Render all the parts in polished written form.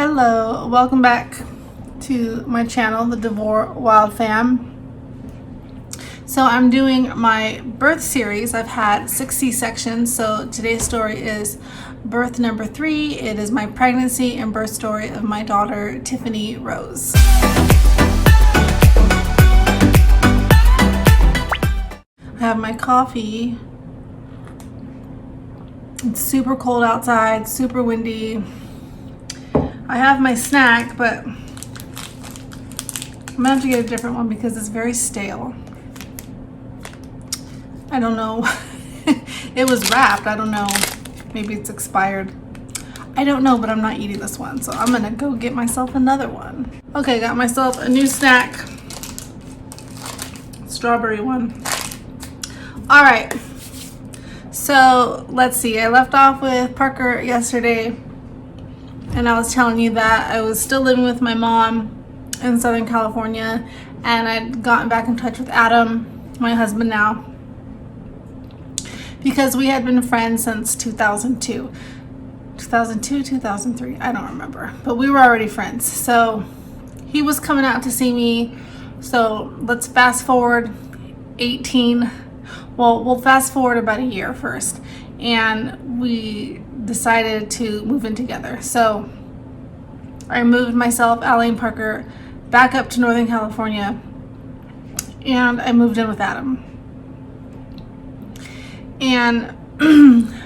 Hello, welcome back to my channel, the DeVores Wild Fam. So I'm doing my birth series. I've had 6 C-sections, so today's story is birth number 3. It is my pregnancy and birth story of my daughter, Tiffany Rose. I have my coffee. It's super cold outside, super windy. I have my snack, but I'm gonna have to get a different one because it's very stale. I don't know. It was wrapped. I don't know. Maybe it's expired. I don't know, but I'm not eating this one, so I'm gonna go get myself another one. Okay, got myself a new snack. Strawberry one. All right. So let's see. I left off with Parker yesterday. And I was telling you that I was still living with my mom in Southern California, and I'd gotten back in touch with Adam, my husband now, because we had been friends since 2002, 2003, I don't remember, but we were already friends. So he was coming out to see me. So let's fast forward we'll fast forward about a year first, and we decided to move in together. So I moved myself, Allie, and Parker back up to Northern California, and I moved in with Adam. And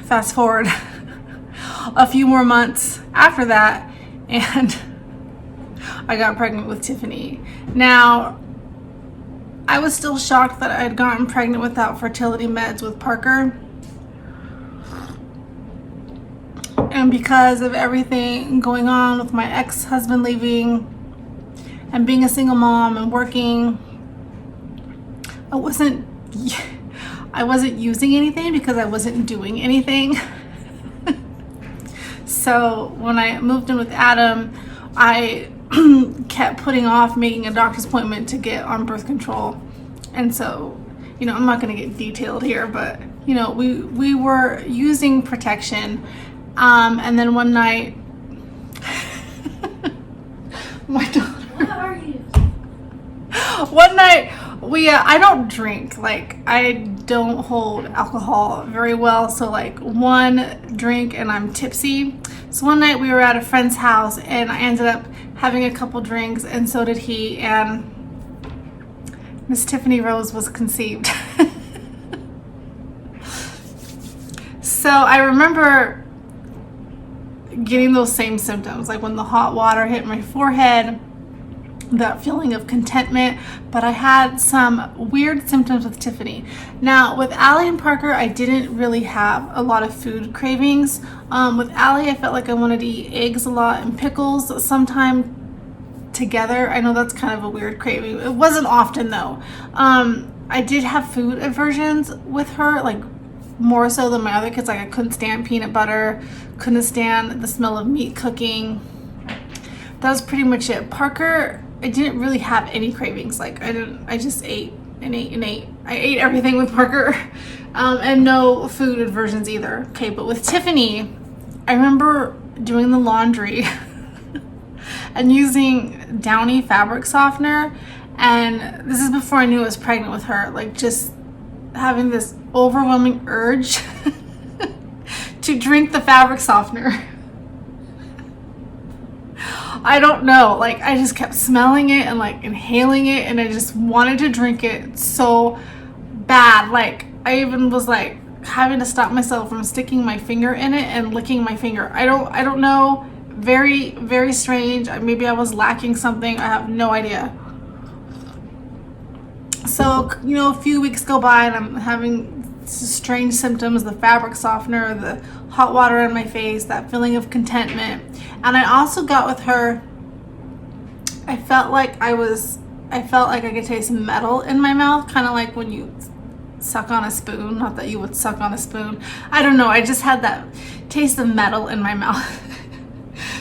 fast forward a few more months after that, and I got pregnant with Tiffany. Now, I was still shocked that I had gotten pregnant without fertility meds with Parker. And because of everything going on with my ex-husband leaving and being a single mom and working, I wasn't using anything because I wasn't doing anything. So when I moved in with Adam, I kept putting off making a doctor's appointment to get on birth control. And so, I'm not going to get detailed here, but we were using protection. And then one night, my daughter. What are you? One night, I don't drink. I don't hold alcohol very well. So one drink and I'm tipsy. So one night we were at a friend's house and I ended up having a couple drinks, and so did he. And Miss Tiffany Rose was conceived. So I remember getting those same symptoms, like when the hot water hit my forehead, that feeling of contentment, but I had some weird symptoms with Tiffany. Now, with Allie and Parker, I didn't really have a lot of food cravings. With Allie, I felt like I wanted to eat eggs a lot and pickles sometime together. I know that's kind of a weird craving. It wasn't often though. I did have food aversions with her, more so than my other kids. I couldn't stand peanut butter, couldn't stand the smell of meat cooking. That was pretty much it. Parker, I didn't really have any cravings. I just ate and ate and ate. I ate everything with Parker, and no food aversions either. Okay, but with Tiffany, I remember doing the laundry and using Downy fabric softener, and this is before I knew I was pregnant with her. Just having this overwhelming urge to drink the fabric softener. I don't know, I just kept smelling it and inhaling it, and I just wanted to drink it so bad. I even was having to stop myself from sticking my finger in it and licking my finger. I don't know, very, very strange. Maybe I was lacking something, I have no idea. So, a few weeks go by and I'm having strange symptoms, the fabric softener, the hot water in my face, that feeling of contentment. And I also got with her, I felt like I could taste metal in my mouth, kind of like when you suck on a spoon. Not that you would suck on a spoon. I don't know, I just had that taste of metal in my mouth.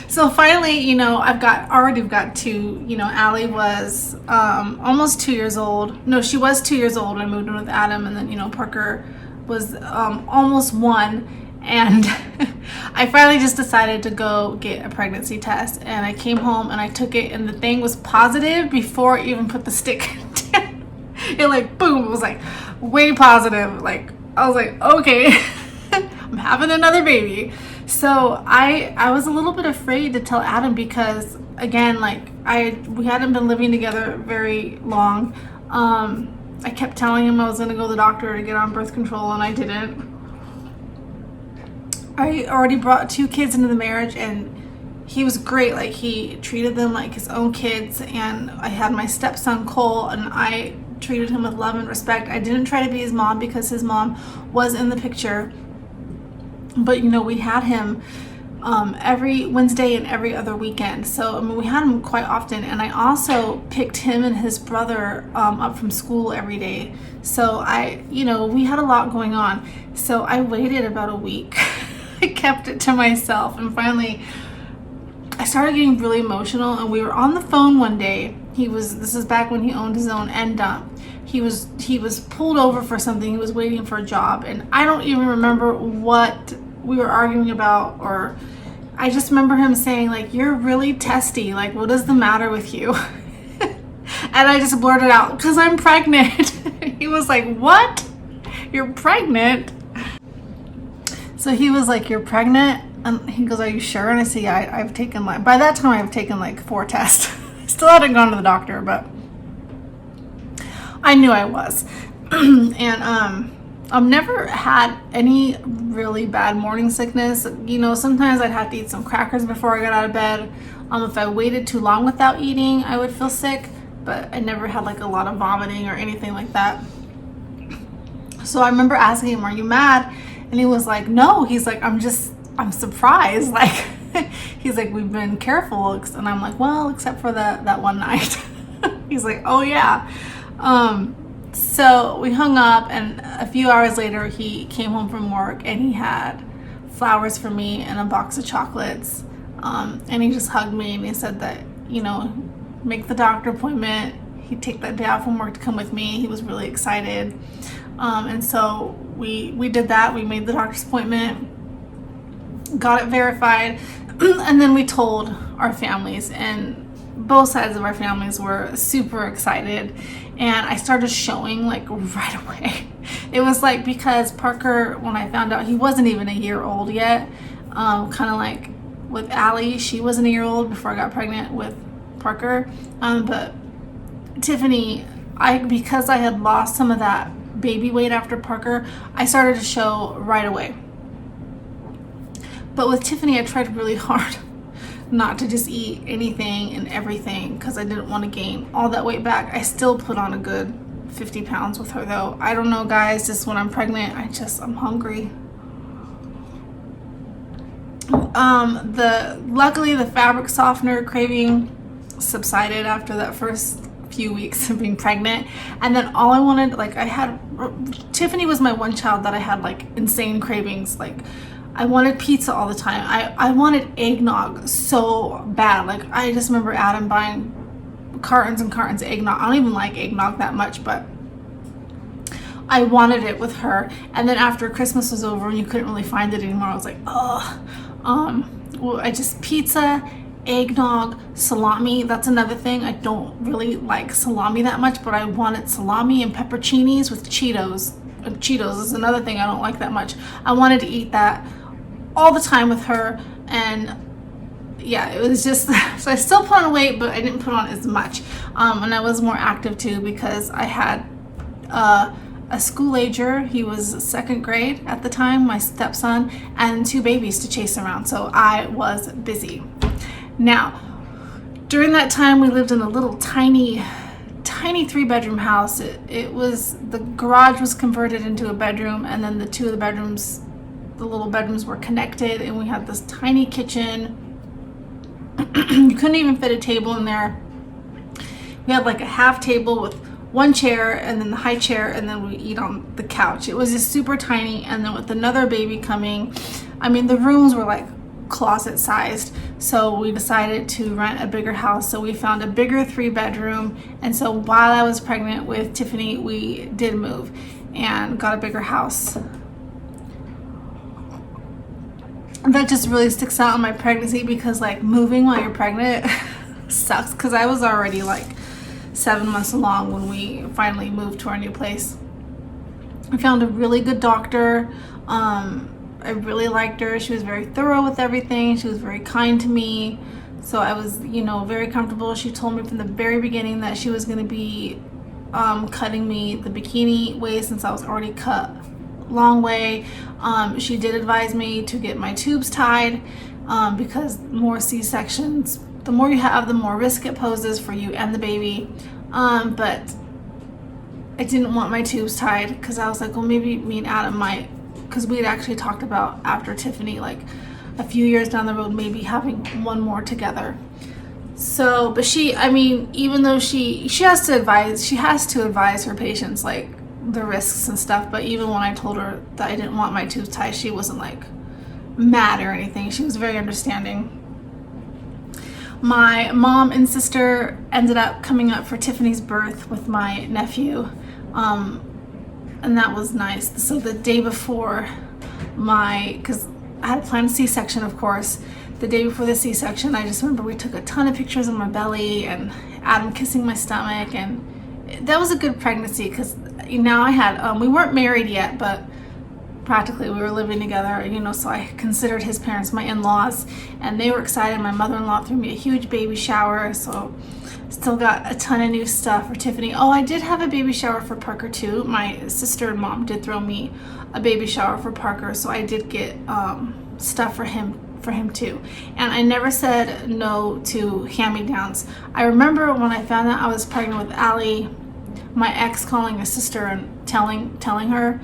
So finally, I've got two. Allie was almost 2 years old. No, she was 2 years old when I moved in with Adam, and then Parker was almost 1. And I finally just decided to go get a pregnancy test, and I came home and I took it, and the thing was positive before I even put the stick down. It like, boom, it was like way positive. Like, I was like, okay, I'm having another baby. So I was a little bit afraid to tell Adam because, again, like we hadn't been living together very long. I kept telling him I was going to go to the doctor to get on birth control, and I didn't. I already brought 2 kids into the marriage, and he was great. Like, he treated them like his own kids, and I had my stepson Cole, and I treated him with love and respect. I didn't try to be his mom because his mom was in the picture, but you know, we had him every Wednesday and every other weekend. So I mean, we had him quite often, and I also picked him and his brother up from school every day. So we had a lot going on. So I waited about a week. I kept it to myself, and finally I started getting really emotional, and we were on the phone one day. This is back when he owned his own end dump. He was pulled over for something. He was waiting for a job, and I don't even remember what we were arguing about, or I just remember him saying, like, "You're really testy. Like, what is the matter with you?" And I just blurted out, "Because I'm pregnant." He was like, "What? You're pregnant?" So he was like, "You're pregnant?" And he goes, "Are you sure?" And I said, "Yeah, I've taken by that time I've taken like 4 tests." Still hadn't gone to the doctor, but I knew I was. And I've never had any really bad morning sickness. You know, sometimes I'd have to eat some crackers before I got out of bed. If I waited too long without eating, I would feel sick, but I never had like a lot of vomiting or anything like that. So I remember asking him, "Are you mad?" And he was like, "No." He's like, I'm surprised. Like, he's like, "We've been careful." And I'm like, "Well, except for that one night." He's like, "Oh yeah." So we hung up, and a few hours later he came home from work, and he had flowers for me and a box of chocolates. And he just hugged me, and he said that, make the doctor appointment. He'd take that day off from work to come with me. He was really excited. And so we did that. We made the doctor's appointment, got it verified, and then we told our families, and both sides of our families were super excited. And I started showing like right away. It was like, because Parker, when I found out, he wasn't even a year old yet. Kind of like with Allie, she wasn't a year old before I got pregnant with Parker. But Tiffany, because I had lost some of that baby weight after Parker, I started to show right away. But with Tiffany, I tried really hard not to just eat anything and everything because I didn't want to gain all that weight back. I still put on a good 50 pounds with her though. I don't know, guys, just when I'm pregnant, I'm hungry. Luckily the fabric softener craving subsided after that first few weeks of being pregnant, and then all I wanted, Tiffany was my one child that I had like insane cravings. Like, I wanted pizza all the time. I wanted eggnog so bad. Like, I just remember Adam buying cartons and cartons of eggnog. I don't even like eggnog that much, but I wanted it with her. And then after Christmas was over and you couldn't really find it anymore, I was like, pizza, eggnog, salami. That's another thing. I don't really like salami that much, but I wanted salami and pepperoncinis with Cheetos. And Cheetos is another thing I don't like that much. I wanted to eat that all the time with her, and yeah, it was just so I still put on weight, but I didn't put on as much, and I was more active too because I had a school ager. He was 2nd grade at the time, my stepson, and 2 babies to chase around, so I was busy. Now, during that time, we lived in a little tiny 3-bedroom house. The garage was converted into a bedroom, and then the little bedrooms were connected, and we had this tiny kitchen. You couldn't even fit a table in there. We had like a half table with 1 chair and then the high chair, and then we eat on the couch. It was just super tiny. And then with another baby coming, the rooms were like closet sized. So we decided to rent a bigger house. So we found a bigger 3-bedroom. And so while I was pregnant with Tiffany, we did move and got a bigger house. that just really sticks out in my pregnancy, because like moving while you're pregnant sucks, because I was already like 7 months along when we finally moved to our new place. I found a really good doctor. I really liked her. She was very thorough with everything. She was very kind to me. So I was, very comfortable. She told me from the very beginning that she was going to be cutting me the bikini waist, since I was already cut long way. She did advise me to get my tubes tied, because more C-sections, the more you have, the more risk it poses for you and the baby. But I didn't want my tubes tied, because I was like, well, maybe me and Adam might, because we had actually talked about, after Tiffany, like a few years down the road, maybe having one more together. So, but even though she has to advise her patients like the risks and stuff, but even when I told her that I didn't want my tubes tied, she wasn't like mad or anything. She was very understanding. My mom and sister ended up coming up for Tiffany's birth with my nephew, and that was nice. So the day before because I had planned a C-section, of course. The day before the C-section, I just remember we took a ton of pictures of my belly and Adam kissing my stomach, and that was a good pregnancy, because now I had, we weren't married yet, but practically we were living together, so I considered his parents my in-laws, and they were excited. My mother-in-law threw me a huge baby shower, so still got a ton of new stuff for Tiffany. Oh, I did have a baby shower for Parker too. My sister and mom did throw me a baby shower for Parker, so I did get stuff for him too. And I never said no to hand-me-downs. I remember when I found out I was pregnant with Allie, my ex calling a sister and telling her,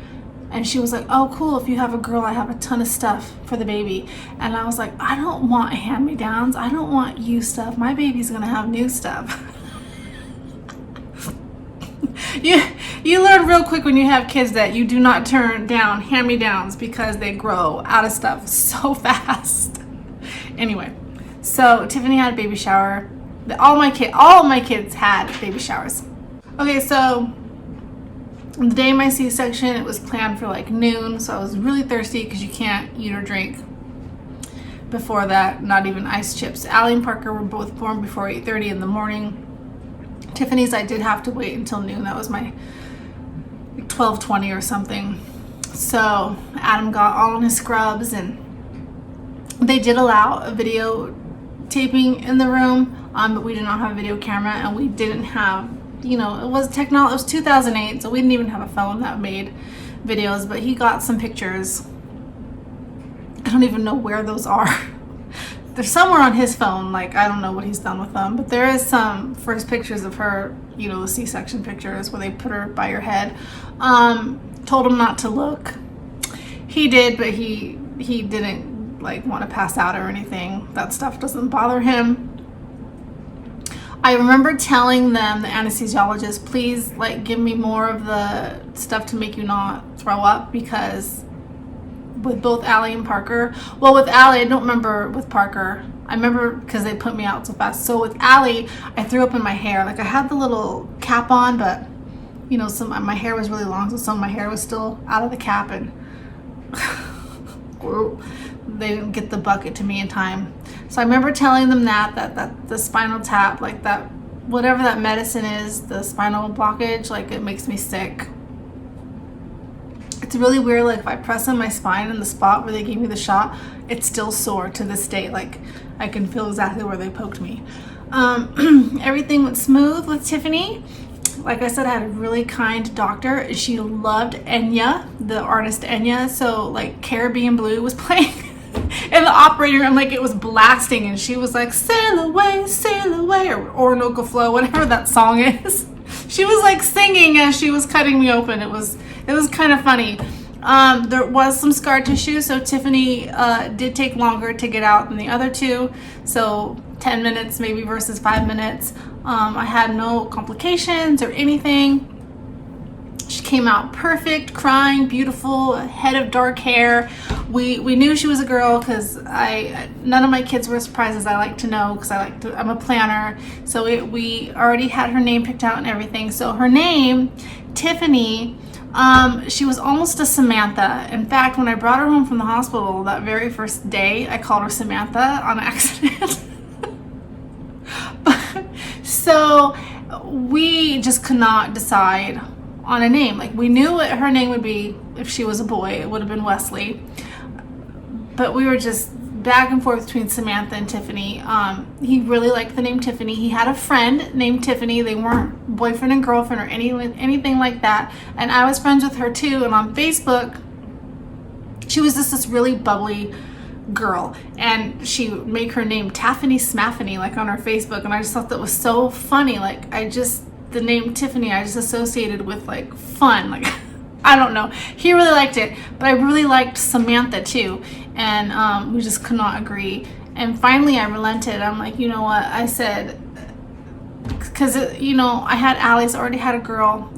and she was like, oh cool, if you have a girl, I have a ton of stuff for the baby. And I was like, I don't want hand-me-downs, I don't want used stuff, my baby's gonna have new stuff. You learn real quick when you have kids that you do not turn down hand-me-downs, because they grow out of stuff so fast. Anyway, so Tiffany had a baby shower. All my kids had baby showers. Okay, so the day of my C-section, it was planned for like noon, so I was really thirsty, because you can't eat or drink before that, not even ice chips. Allie and Parker were both born before 8:30 in the morning. Tiffany's, I did have to wait until noon. That was my 12:20 or something. So Adam got all in his scrubs, and they did allow a video taping in the room, but we did not have a video camera, and we didn't have, it was 2008, so we didn't even have a phone that made videos. But he got some pictures. I don't even know where those are. They're somewhere on his phone. Like, I don't know what he's done with them, but there is some first pictures of her, the C-section pictures where they put her by your head. Told him not to look. He did, but he didn't like want to pass out or anything. That stuff doesn't bother him. I remember telling them, the anesthesiologist, please like give me more of the stuff to make you not throw up, because with both Allie and Parker, well, with Allie, I don't remember. With Parker, I remember because they put me out so fast. So with Allie, I threw up in my hair. Like, I had the little cap on, but my hair was really long, so some of my hair was still out of the cap, and they didn't get the bucket to me in time. So I remember telling them that the spinal tap, like that, whatever that medicine is, the spinal blockage, like it makes me sick. It's really weird. Like, if I press on my spine in the spot where they gave me the shot, it's still sore to this day. Like, I can feel exactly where they poked me. Everything went smooth with Tiffany. Like I said, I had a really kind doctor. She loved Enya, the artist Enya. So like Caribbean Blue was playing in the operating room, like it was blasting, and she was like, sail away, or Orinoco Flow, whatever that song is. She was like singing as she was cutting me open. It was kind of funny. There was some scar tissue, so Tiffany did take longer to get out than the other two. So 10 minutes maybe versus 5 minutes. I had no complications or anything. She came out perfect, crying, beautiful, head of dark hair. we knew she was a girl because none of my kids were surprises. I like to know because I'm a planner. So we already had her name picked out and everything. So her name, Tiffany, she was almost a Samantha. In fact, when I brought her home from the hospital that very first day, I called her Samantha on accident. So we just could not decide on a name. Like, we knew what her name would be if she was a boy. It would have been Wesley. But we were just back and forth between Samantha and Tiffany. He really liked the name Tiffany. He had a friend named Tiffany. They weren't boyfriend and girlfriend or anything like that. And I was friends with her too. And on Facebook, she was just this really bubbly girl, and she would make her name Taffany Smaffany, like, on her Facebook. And I just thought that was so funny. Like, the name Tiffany I just associated with, like, fun. Like, I don't know. He really liked it, but I really liked Samantha too. And we just could not agree. And finally I relented. I'm like, you know what? I said, because, I had Allie's already had a girl.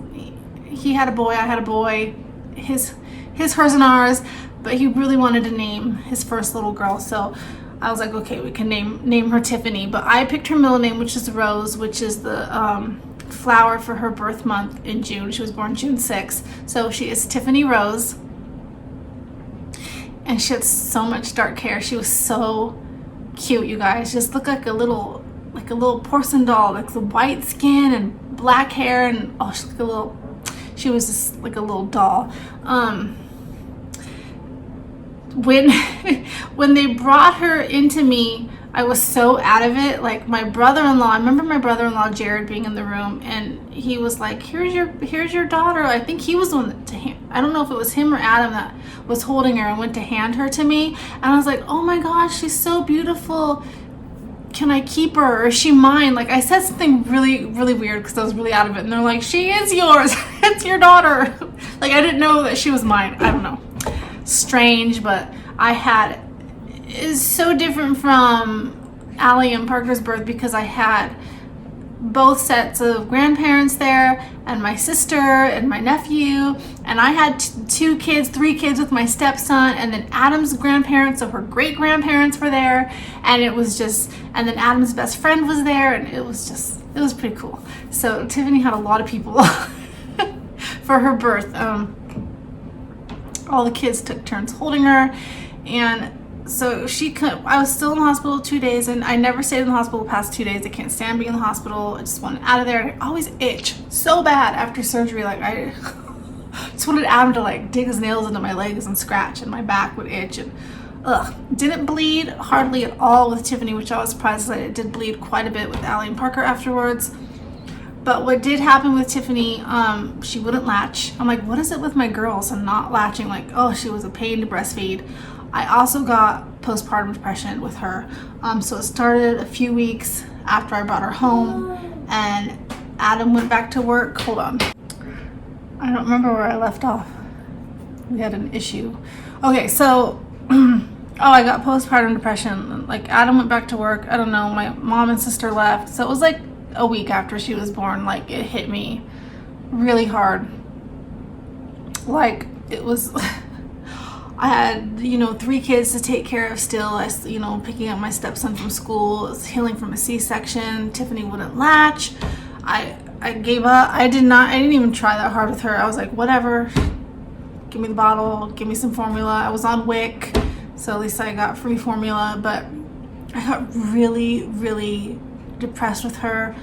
He had a boy, I had a boy. His, hers, and ours. But he really wanted to name his first little girl. So I was like, okay, we can name her Tiffany. But I picked her middle name, which is Rose, which is the flower for her birth month in June. She was born June 6th. So she is Tiffany Rose. And she had so much dark hair. She was so cute, you guys. Just looked like a little porcelain doll, like the white skin and black hair, and she was just like a little doll. When they brought her into me, I was so out of it. Like, my brother-in-law, I remember my brother-in-law Jared being in the room, and he was like, here's your daughter. I think he was the one I don't know if it was him or Adam that was holding her and went to hand her to me. And I was like, oh my gosh, she's so beautiful. Can I keep her, or is she mine? Like, I said something really, really weird because I was really out of it. And they're like, she is yours. It's your daughter. Like, I didn't know that she was mine. I don't know. Strange, but is so different from Allie and Parker's birth because I had both sets of grandparents there, and my sister and my nephew, and I had 3 kids with my stepson, and then Adam's grandparents, so her great grandparents were there, and and then Adam's best friend was there, and it was pretty cool. So Tiffany had a lot of people for her birth. All the kids took turns holding her, and so I was still in the hospital 2 days, and I never stayed in the hospital the past 2 days. I can't stand being in the hospital. I just wanted out of there. I always itch so bad after surgery. Like, I just wanted Adam to, like, dig his nails into my legs and scratch, and my back would itch. And didn't bleed hardly at all with Tiffany, which I was surprised that it did bleed quite a bit with Allie and Parker afterwards. But what did happen with Tiffany, she wouldn't latch. I'm like, what is it with my girls and not latching? Like, oh, she was a pain to breastfeed. I also got postpartum depression with her. So it started a few weeks after I brought her home, and Adam went back to work. Hold on. I don't remember where I left off. We had an issue. Okay, so, I got postpartum depression. Like, Adam went back to work. I don't know, my mom and sister left. So it was like a week after she was born. Like, it hit me really hard. Like, it was... I had, 3 kids to take care of still. I, picking up my stepson from school, healing from a C-section. Tiffany wouldn't latch. I gave up. I didn't even try that hard with her. I was like, whatever. Give me the bottle. Give me some formula. I was on WIC, so at least I got free formula. But I got really, really depressed with her.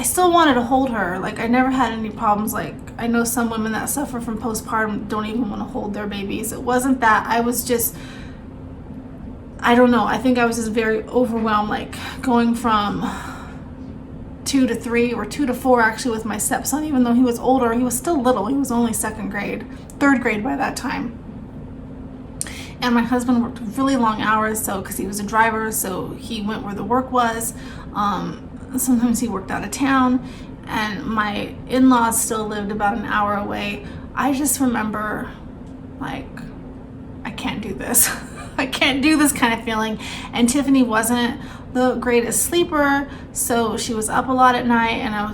I still wanted to hold her. Like, I never had any problems. Like, I know some women that suffer from postpartum don't even want to hold their babies. It wasn't that. I was just, I don't know. I think I was just very overwhelmed, like going from 2 to 3 or 2 to 4 actually with my stepson. Even though he was older, he was still little. He was only 2nd grade, 3rd grade by that time. And my husband worked really long hours, so because he was a driver, so he went where the work was. Sometimes he worked out of town, and my in-laws still lived about an hour away. I just remember, like, I can't do this. I can't do this kind of feeling. And Tiffany wasn't the greatest sleeper, so she was up a lot at night, and I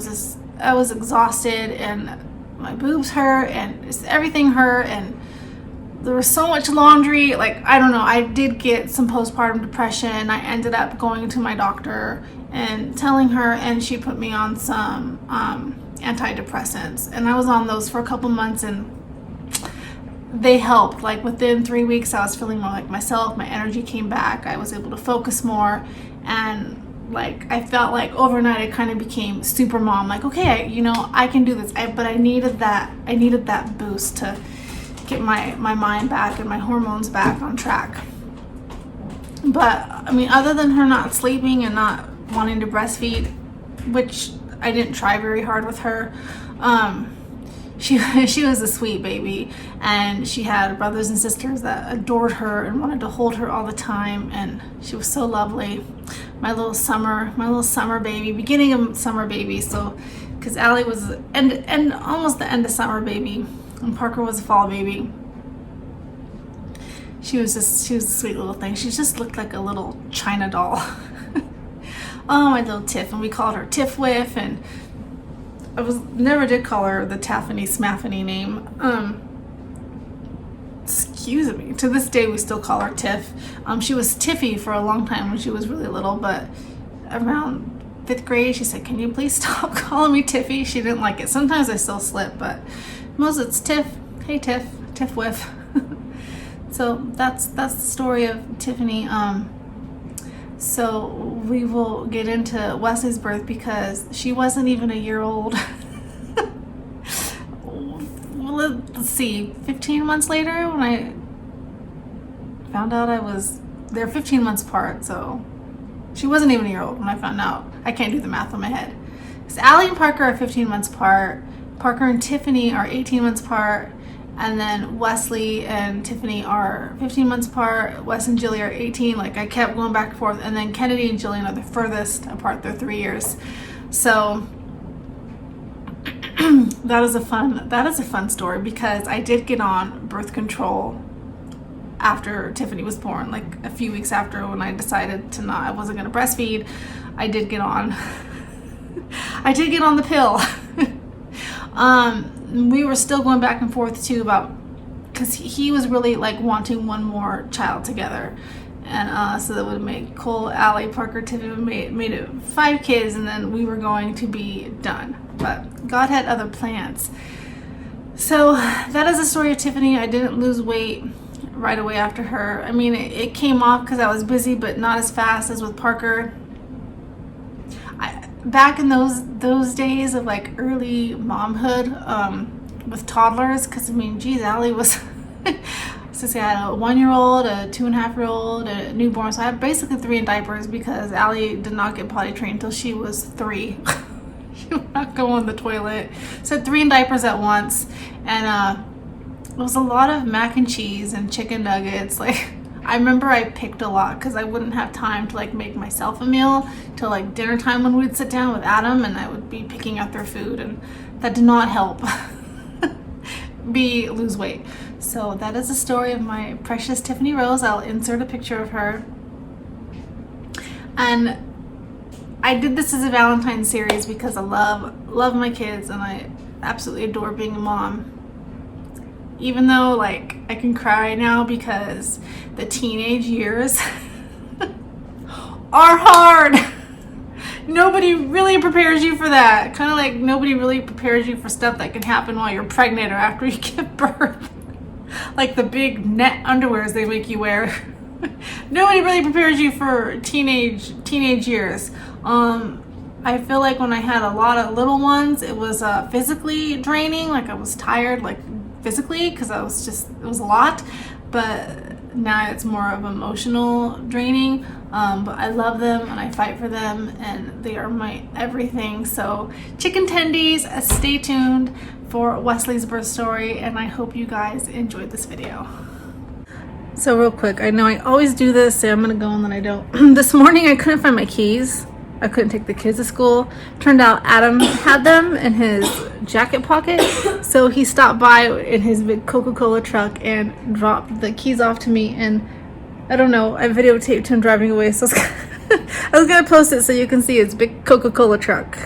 was exhausted, and my boobs hurt, and just everything hurt, and there was so much laundry. Like, I don't know, I did get some postpartum depression. I ended up going to my doctor and telling her, and she put me on some antidepressants, and I was on those for a couple months, and they helped. Like, within 3 weeks I was feeling more like myself. My energy came back. I was able to focus more, and like, I felt like overnight I kind of became super mom. Like, okay, you know, I can do this. But I needed that boost to get my mind back and my hormones back on track. But I mean, other than her not sleeping and not wanting to breastfeed, which I didn't try very hard with her, she was a sweet baby, and she had brothers and sisters that adored her and wanted to hold her all the time, and she was so lovely. My little summer baby, beginning of summer baby. So, because Allie was and almost the end of summer baby, and Parker was a fall baby. She was a sweet little thing. She just looked like a little China doll. Oh, my little Tiff, and we called her Tiff Whiff, and I never did call her the Taffany Smaffany name. Excuse me. To this day, we still call her Tiff. She was Tiffy for a long time when she was really little, but around 5th grade, she said, "Can you please stop calling me Tiffy?" She didn't like it. Sometimes I still slip, but most it's Tiff. Hey, Tiff. Tiff Whiff. So that's the story of Tiffany. So we will get into Wesley's birth, because she wasn't even a year old. Let's see, 15 months later, when I found out they're 15 months apart, so she wasn't even a year old when I found out. I can't do the math in my head. So Allie and Parker are 15 months apart. Parker and Tiffany are 18 months apart. And then Wesley and Tiffany are 15 months apart. Wes and Jilly are 18. Like, I kept going back and forth. And then Kennedy and Jillian are the furthest apart. They're 3 years. So that is a fun story, because I did get on birth control after Tiffany was born. Like, a few weeks after, when I decided I wasn't going to breastfeed, I did get on the pill. We were still going back and forth too because he was really like wanting one more child together, and so that would make Cole, Allie, Parker, Tiffany made it 5 kids, and then we were going to be done. But God had other plans. So that is the story of Tiffany. I didn't lose weight right away after her. I mean, it came off because I was busy, but not as fast as with Parker. Back in those days of like early momhood with toddlers, because I mean, geez, Allie was since I had a 1-year-old, a 2.5-year-old, a newborn, so I had basically 3 in diapers, because Allie did not get potty trained until she was 3. She would not go on the toilet. So 3 in diapers at once, and it was a lot of mac and cheese and chicken nuggets. Like, I remember I picked a lot because I wouldn't have time to like make myself a meal till like dinner time when we'd sit down with Adam, and I would be picking out their food, and that did not help me lose weight. So that is the story of my precious Tiffany Rose. I'll insert a picture of her. And I did this as a Valentine's series because I love my kids, and I absolutely adore being a mom. Even though, like, I can cry now because the teenage years are hard. Nobody really prepares you for that. Kind of like nobody really prepares you for stuff that can happen while you're pregnant or after you give birth. Like the big net underwears they make you wear. Nobody really prepares you for teenage years. I feel like when I had a lot of little ones, it was physically draining. Like, I was tired, like, physically, because it was a lot. But now it's more of emotional draining. But I love them, and I fight for them, and they are my everything. So chicken tendies, stay tuned for Wesley's birth story, and I hope you guys enjoyed this video. So real quick, I know I always do this, so I'm gonna go and then I don't. This morning I couldn't find my keys. I couldn't take the kids to school. Turned out Adam had them in his jacket pocket, so he stopped by in his big Coca-Cola truck and dropped the keys off to me, and I don't know, I videotaped him driving away, so I was gonna post it so you can see his big Coca-Cola truck.